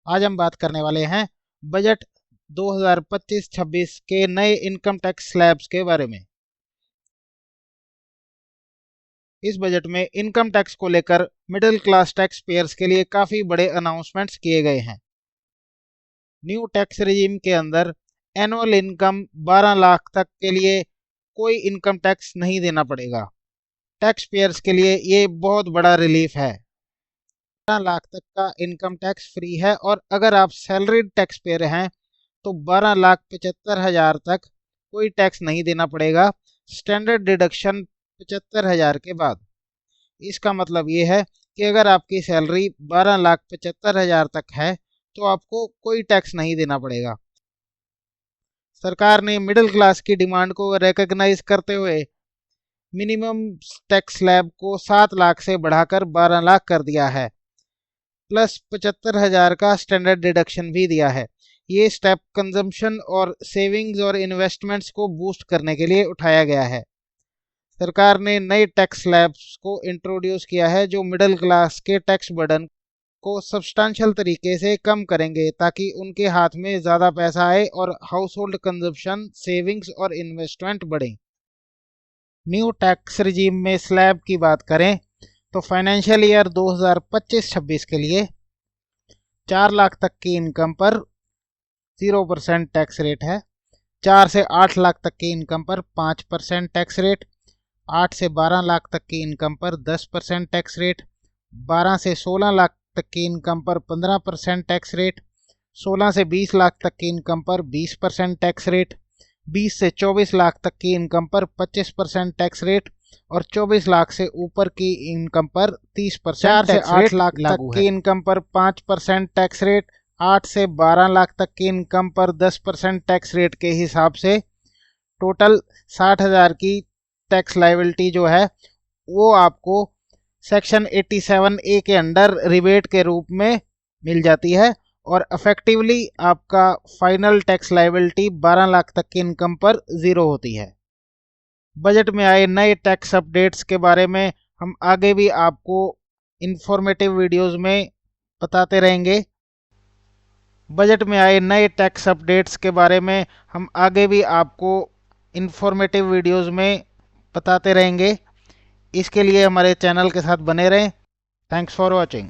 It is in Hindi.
आज हम बात करने वाले हैं बजट 2025-26 के नए इनकम टैक्स स्लैब्स के बारे में। इस बजट में इनकम टैक्स को लेकर मिडिल क्लास टैक्स पेयर्स के लिए काफ़ी बड़े अनाउंसमेंट्स किए गए हैं। न्यू टैक्स रिजीम के अंदर एनुअल इनकम 12 लाख तक के लिए कोई इनकम टैक्स नहीं देना पड़ेगा। टैक्स पेयर्स के लिए ये बहुत बड़ा रिलीफ है। 12 लाख तक का इनकम टैक्स फ्री है और अगर आप सैलरीड टैक्स पेयर हैं तो 12,75,000 तक कोई टैक्स नहीं देना पड़ेगा, स्टैंडर्ड डिडक्शन 75,000 के बाद। इसका मतलब ये है कि अगर आपकी सैलरी 12,75,000 तक है तो आपको कोई टैक्स नहीं देना पड़ेगा। सरकार ने मिडिल क्लास की डिमांड को रिकॉग्नाइज करते हुए मिनिमम टैक्स स्लैब को 7 लाख से बढ़ाकर 12 लाख कर दिया है, प्लस 75,000 का स्टैंडर्ड डिडक्शन भी दिया है। ये स्टेप कंजम्पशन और सेविंग्स और इन्वेस्टमेंट्स को बूस्ट करने के लिए उठाया गया है। सरकार ने नए टैक्स स्लैब्स को इंट्रोड्यूस किया है जो मिडिल क्लास के टैक्स बर्डन को सब्सटेंशियल तरीके से कम करेंगे ताकि उनके हाथ में ज़्यादा पैसा आए और हाउस होल्ड कंजम्पशन, सेविंग्स और इन्वेस्टमेंट बढ़े। न्यू टैक्स रिजीम में स्लैब की बात करें तो फाइनेंशियल ईयर 2025-26 के लिए 4 लाख तक की इनकम पर 0% टैक्स रेट है, 4 से 8 लाख तक की इनकम पर 5% टैक्स रेट, 8 से 12 लाख तक की इनकम पर 10% टैक्स रेट, 12 से 16 लाख तक की इनकम पर 15% टैक्स रेट, 16 से 20 लाख तक की इनकम पर 20% टैक्स रेट, 20 से 24 लाख तक की इनकम पर 25% टैक्स रेट और 24 लाख से ऊपर की इनकम पर 30% टैक्स रेट। 8 लाख तक की इनकम पर 5% टैक्स रेट, 8 से 12 लाख तक की इनकम पर 10% टैक्स रेट के हिसाब से टोटल 60,000 की टैक्स लायबिलिटी जो है वो आपको सेक्शन 87A के अंडर रिबेट के रूप में मिल जाती है और इफेक्टिवली आपका फाइनल टैक्स लायबिलिटी 12 लाख तक की इनकम पर ज़ीरो होती है। बजट में आए नए टैक्स अपडेट्स के बारे में हम आगे भी आपको इंफॉर्मेटिव वीडियोस में बताते रहेंगे। बजट में आए नए टैक्स अपडेट्स के बारे में हम आगे भी आपको इंफॉर्मेटिव वीडियोस में बताते रहेंगे। इसके लिए हमारे चैनल के साथ बने रहें। Thanks for watching.